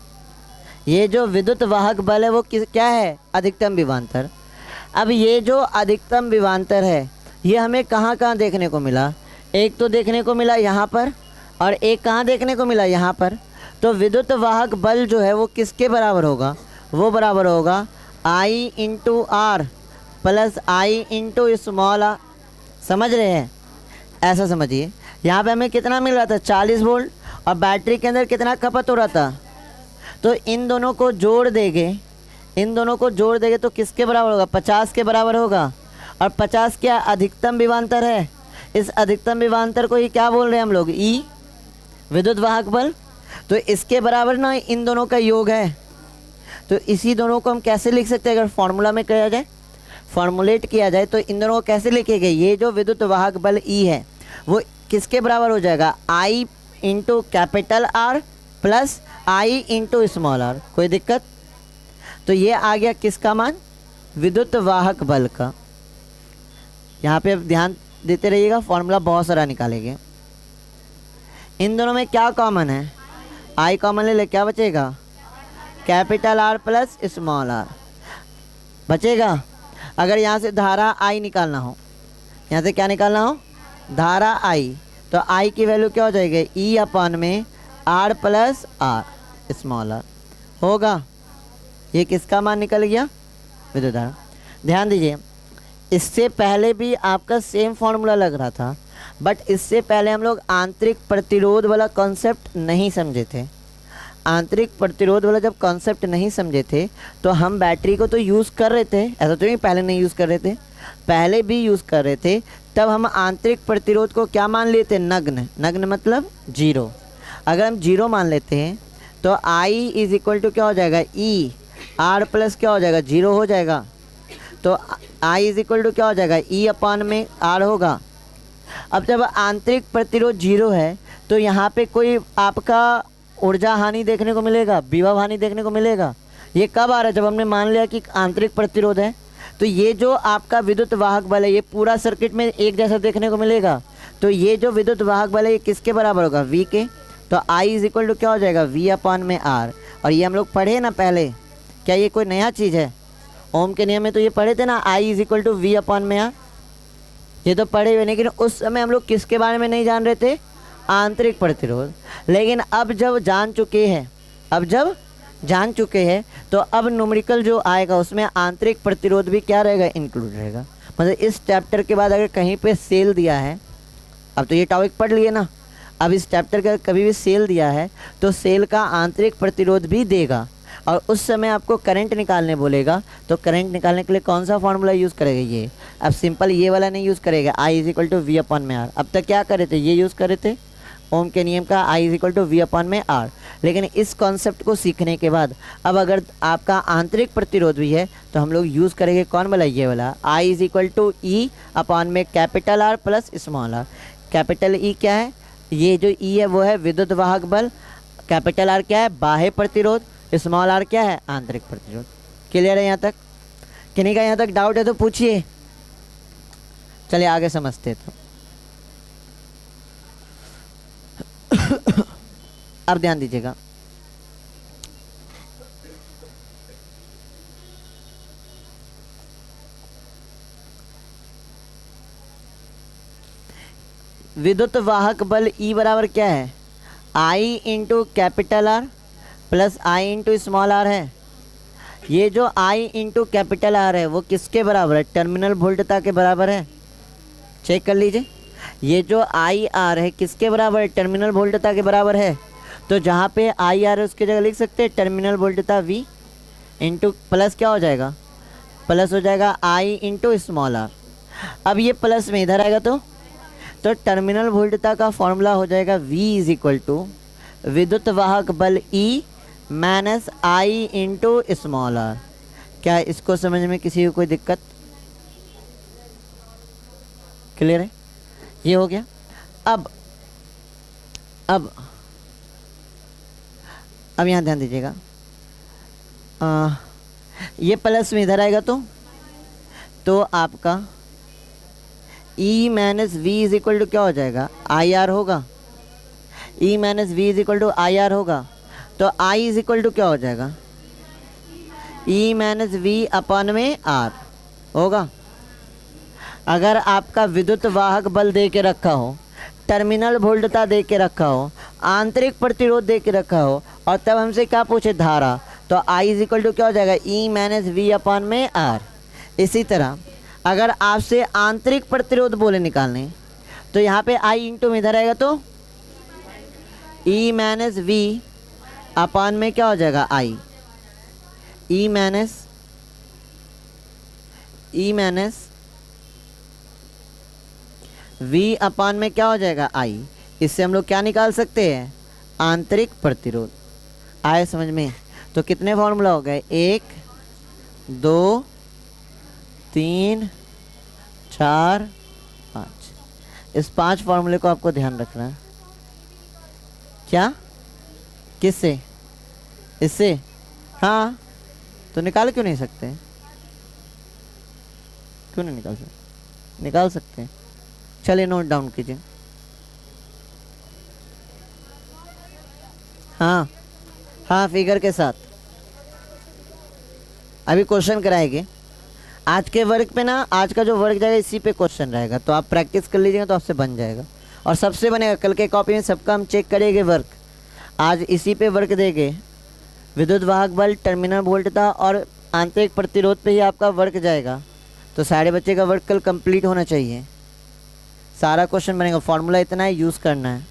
ये जो विद्युत वाहक बल है वो क्या है? अधिकतम विभवांतर। अब ये जो अधिकतम विभवांतर है ये हमें कहाँ कहाँ देखने को मिला? एक तो देखने को मिला यहाँ पर, और एक कहाँ देखने को मिला? यहाँ पर। तो विद्युत वाहक बल जो है वो किसके बराबर होगा? वो बराबर होगा I into R plus I into small R. समझ रहे हैं? ऐसा समझिए, यहाँ पे हमें कितना मिल रहा था? 40 वोल्ट, और बैटरी के अंदर कितना खपत हो रहा था? तो इन दोनों को जोड़ देंगे, इन दोनों को जोड़ देंगे तो किसके बराबर होगा? 50 के बराबर होगा। और 50 क्या? अधिकतम विभवांतर है। इस अधिकतम विभवांतर को ही क्या बोल रहे हैं हम लोग? ई, विद्युत वाहक बल। तो इसके बराबर ना इन दोनों का योग है। तो इसी दोनों को हम कैसे लिख सकते हैं? अगर फॉर्मूला में किया जाए, फॉर्मुलेट किया जाए, तो इन दोनों को कैसे लिखेंगे? ये जो विद्युत वाहक बल ई है वो किसके बराबर हो जाएगा? I into capital R plus I into small R. कोई दिक्कत? तो ये आ गया किसका मान? विद्युत वाहक बल का। यहाँ पे अब ध्यान देते रहिएगा, फॉर्मूला बहुत सारा निकालेंगे। इन दोनों में क्या कॉमन है? आई कॉमन ले ले, क्या बचेगा? Capital R plus small R बचेगा। अगर यहाँ से धारा आई निकालना हो, यहाँ से क्या निकालना हो? धारा आई, तो आई की वैल्यू क्या हो जाएगी? ई अपॉन में R plus R small R होगा। ये किसका मान निकल गया? विद्युत धारा। ध्यान दीजिए, इससे पहले भी आपका सेम फॉर्मूला लग रहा था, बट इससे पहले हम लोग आंतरिक प्रतिरोध वाला कॉन्सेप्ट नहीं समझे थे। आंतरिक प्रतिरोध वाला जब कॉन्सेप्ट नहीं समझे थे तो हम बैटरी को तो यूज़ कर रहे थे, ऐसा तो नहीं पहले नहीं यूज़ कर रहे थे, पहले भी यूज़ कर रहे थे। तब हम आंतरिक प्रतिरोध को क्या मान लेते? नग्न। नग्न मतलब जीरो। अगर हम जीरो मान लेते हैं तो आई इज इक्वल टू क्या हो जाएगा, ई आर प्लस क्या हो जाएगा, जीरो हो जाएगा। तो आई इज इक्वल टू क्या हो जाएगा, ई अपॉन में आर होगा। अब जब आंतरिक प्रतिरोध जीरो है तो यहाँ पे कोई आपका ऊर्जा हानि देखने को मिलेगा, विभव हानि देखने को मिलेगा। ये कब आ रहा है, जब हमने मान लिया कि आंतरिक प्रतिरोध है। तो ये जो आपका विद्युत वाहक बल है ये पूरा सर्किट में एक जैसा देखने को मिलेगा। तो ये जो विद्युत वाहक बल है ये किसके बराबर होगा, V के। तो I इज इक्वल टू क्या हो जाएगा, V अपॉन में R। और ये हम लोग पढ़े ना पहले, क्या ये कोई नया चीज़ है, ओम के नियम में तो ये पढ़े थे ना, I is equal to V upon में R। ये तो पढ़े हुए, लेकिन उस समय हम लोग किसके बारे में नहीं जान रहे थे, आंतरिक प्रतिरोध। लेकिन अब जब जान चुके हैं तो अब न्यूमेरिकल जो आएगा उसमें आंतरिक प्रतिरोध भी क्या रहेगा, इंक्लूड रहेगा। मतलब इस चैप्टर के बाद अगर कहीं पे सेल दिया है, अब तो ये टॉपिक पढ़ लिए ना, अब इस चैप्टर का कभी भी सेल दिया है तो सेल का आंतरिक प्रतिरोध भी देगा। और उस समय आपको करंट निकालने बोलेगा तो करंट निकालने के लिए कौन सा फार्मूला यूज़ करेगा, ये। अब सिंपल ये वाला नहीं यूज़ करेगा, I is equal to V upon में आर। अब तक क्या करे थे, ये यूज़ करे थे ओम के नियम का, I is equal to V upon में आर। लेकिन इस कॉन्सेप्ट को सीखने के बाद अब अगर आपका आंतरिक प्रतिरोध भी है तो हम लोग यूज़ करेंगे कौन वाला, ये वाला, I is equal to E upon में capital R plus small R. Capital E क्या है, ये जो ई है वो है विद्युत वाहक बल, कैपिटल आर क्या है, बाह्य प्रतिरोध, स्मॉल आर क्या है, आंतरिक प्रतिरोध। क्लियर है यहाँ तक, किन्हीं का यहाँ तक डाउट है तो पूछिए। चलिए आगे समझते तो। अब ध्यान दीजिएगा, विद्युत वाहक बल E बराबर क्या है, I into capital R plus I into small R है। ये जो I इंटू कैपिटल आर है वो किसके बराबर है, टर्मिनल वोल्टता के बराबर है। चेक कर लीजिए, ये जो आई आर है किसके बराबर है, टर्मिनल वोल्टता के बराबर है। तो जहाँ पे आई आर है उसकी जगह लिख सकते हैं टर्मिनल वोल्टता V इंटू प्लस क्या हो जाएगा, प्लस हो जाएगा I इंटू स्मॉल आर। अब ये प्लस में इधर आएगा तो टर्मिनल वोल्टता का फॉर्मूला हो जाएगा V इज इक्वल टू विद्युत वाहक बल E minus I into small R. क्या इसको समझ में किसी को कोई दिक्कत, क्लियर है, ये हो गया। अब यहाँ ध्यान दीजिएगा, ये प्लस में इधर आएगा तो आपका E minus V is equal to क्या हो जाएगा, आई आर होगा। E minus V is equal to I R होगा। तो I इज इक्वल टू क्या हो जाएगा, E माइनस वी अपॉन में R होगा। अगर आपका विद्युत वाहक बल दे के रखा हो, टर्मिनल वोल्टता दे के रखा हो, आंतरिक प्रतिरोध दे के रखा हो और तब हमसे क्या पूछे, धारा, तो I इज इक्वल टू क्या हो जाएगा, E माइनस वी अपॉन में R। इसी तरह अगर आपसे आंतरिक प्रतिरोध बोले निकालने तो यहाँ पे I इंटू में इधर आएगा तो E माइनस वी अपॉन में क्या हो जाएगा, I। E minus V upon में क्या हो जाएगा, I। इससे हम लोग क्या निकाल सकते हैं, आंतरिक प्रतिरोध। आए समझ में। तो कितने फॉर्मूला हो गए, 1 2 3 4 5। इस 5 फॉर्मूले को आपको ध्यान रखना है। क्या, किससे, इससे, हाँ। तो निकाल क्यों नहीं सकते, क्यों नहीं निकाल सकते, निकाल सकते हैं। चलिए नोट डाउन कीजिए। हाँ, फिगर के साथ अभी क्वेश्चन कराएंगे। आज के वर्क पे ना, आज का जो वर्क जाएगा इसी पे क्वेश्चन रहेगा, तो आप प्रैक्टिस कर लीजिएगा तो आपसे बन जाएगा और सबसे बनेगा। कल के कॉपी में सबका हम चेक करेंगे वर्क, आज इसी पे वर्क देंगे। विद्युत वाहक बल, टर्मिनल वोल्टता और आंतरिक प्रतिरोध पे ही आपका वर्क जाएगा। तो सारे बच्चे का वर्क कल कंप्लीट होना चाहिए। सारा क्वेश्चन बनेगा, फॉर्मूला इतना है, यूज़ करना है।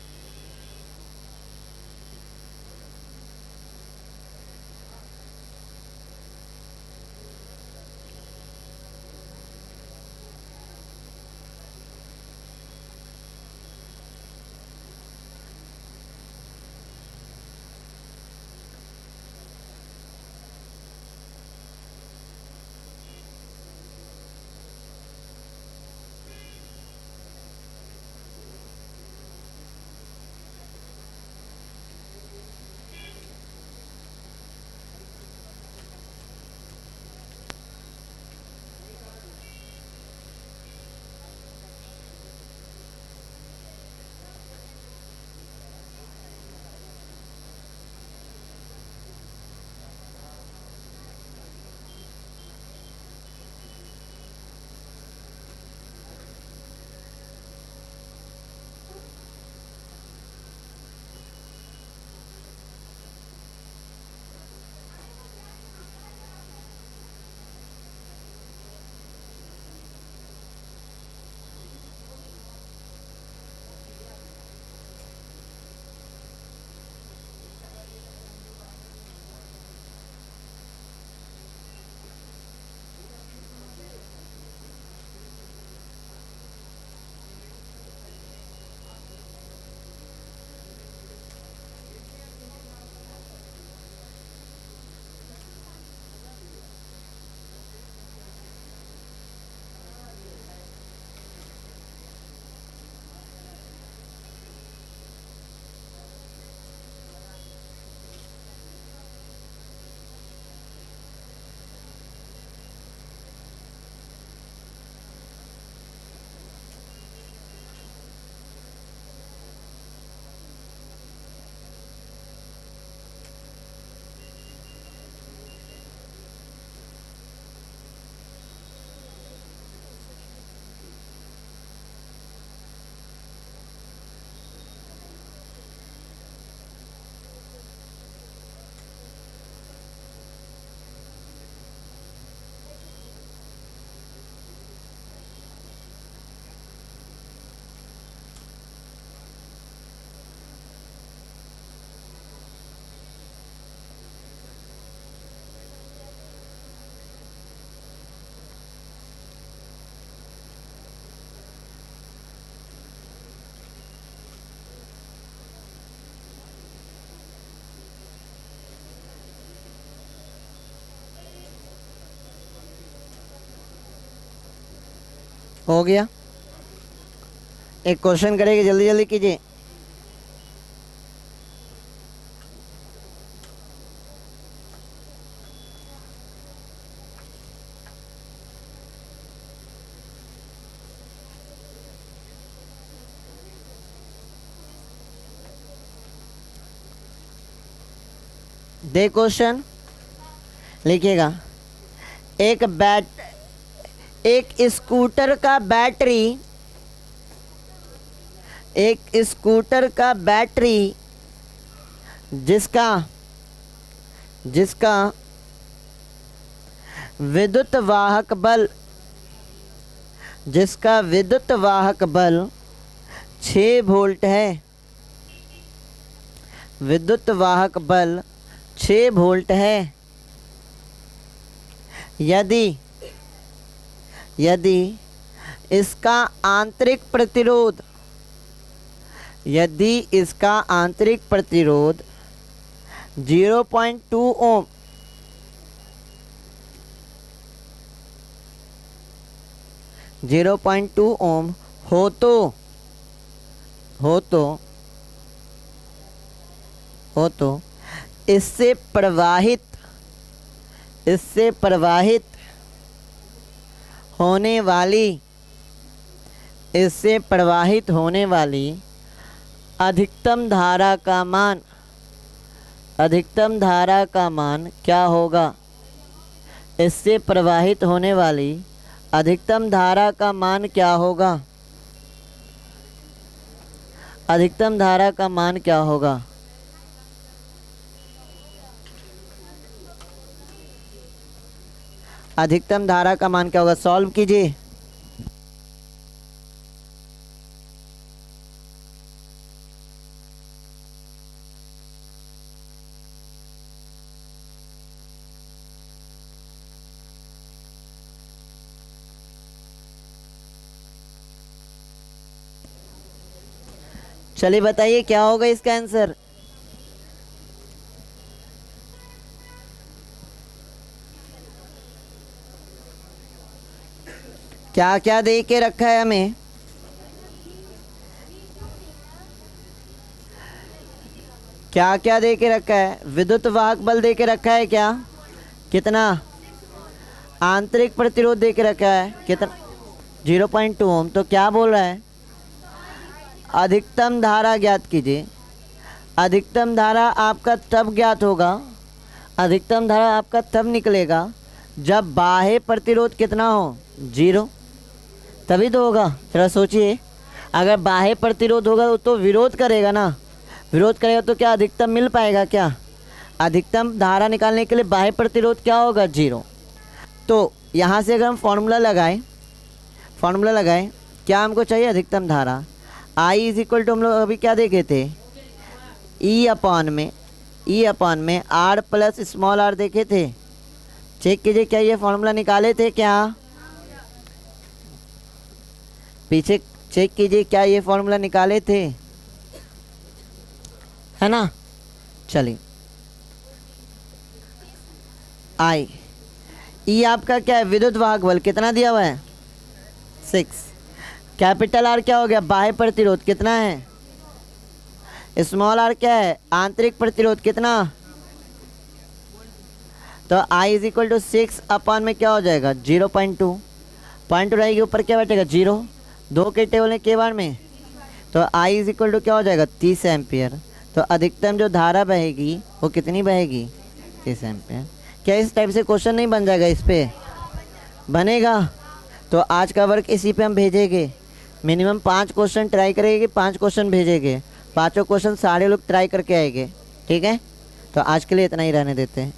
हो गया। एक क्वेश्चन करेंगे, जल्दी जल्दी कीजिए। दे क्वेश्चन लिखिएगा। एक स्कूटर का बैटरी, एक स्कूटर का बैटरी जिसका विद्युत वाहक बल, जिसका विद्युत वाहक बल 6 वोल्ट है, विद्युत वाहक बल 6 वोल्ट है। यदि इसका आंतरिक प्रतिरोध, यदि इसका आंतरिक प्रतिरोध 0.2 ओम, 0.2 ओम हो तो इससे प्रवाहित होने वाली अधिकतम धारा का मान क्या होगा? इससे प्रवाहित होने वाली अधिकतम धारा का मान क्या होगा? अधिकतम धारा का मान क्या होगा? अधिकतम धारा का मान क्या होगा? सॉल्व कीजिए। चलिए बताइए क्या होगा इसका आंसर। क्या क्या दे के रखा है हमें? क्या क्या दे के रखा है? विद्युत वाहक बल दे के रखा है क्या? कितना? आंतरिक प्रतिरोध दे के रखा है कितना? 0.2 ओम। तो क्या बोल रहा है? अधिकतम धारा ज्ञात कीजिए। अधिकतम धारा आपका तब ज्ञात होगा, अधिकतम धारा आपका तब निकलेगा जब बाह्य प्रतिरोध कितना हो? 0, तभी तो होगा। थोड़ा सोचिए, अगर बाह्य प्रतिरोध होगा तो विरोध करेगा ना, विरोध करेगा तो क्या अधिकतम मिल पाएगा क्या? अधिकतम धारा निकालने के लिए बाह्य प्रतिरोध क्या होगा? 0। तो यहाँ से अगर हम फॉर्मूला लगाएं, क्या हमको चाहिए? अधिकतम धारा I इज इक्वल टू, हम लोग अभी क्या देखे थे? E अपॉन में R प्लस स्मॉल r देखे थे। चेक कीजिए क्या ये फॉर्मूला निकाले थे क्या? पीछे चेक कीजिए क्या ये फॉर्मूला निकाले थे, है ना? चलिए, I E आपका क्या है? विद्युत वाहक बल कितना दिया हुआ है? 6। कैपिटल R क्या हो गया? बाह्य प्रतिरोध कितना है? स्मॉल r क्या है? आंतरिक प्रतिरोध कितना? तो I is equal to 6 upon में क्या हो जाएगा? 0.2। पॉइंट रहेगी ऊपर, क्या बैठेगा? 0। 2 के टेबल में के बार में, तो I इज इक्वल टू क्या हो जाएगा? 30 एम्पियर। तो अधिकतम जो धारा बहेगी वो कितनी बहेगी? 30 एम्पियर। क्या इस टाइप से क्वेश्चन नहीं बन जाएगा? इस पे बनेगा। तो आज का वर्क इसी पे हम भेजेंगे। मिनिमम 5 क्वेश्चन ट्राई करेंगे, 5 क्वेश्चन भेजेंगे, 5 क्वेश्चन सारे लोग ट्राई करके आएंगे। ठीक है, तो आज के लिए इतना ही रहने देते हैं।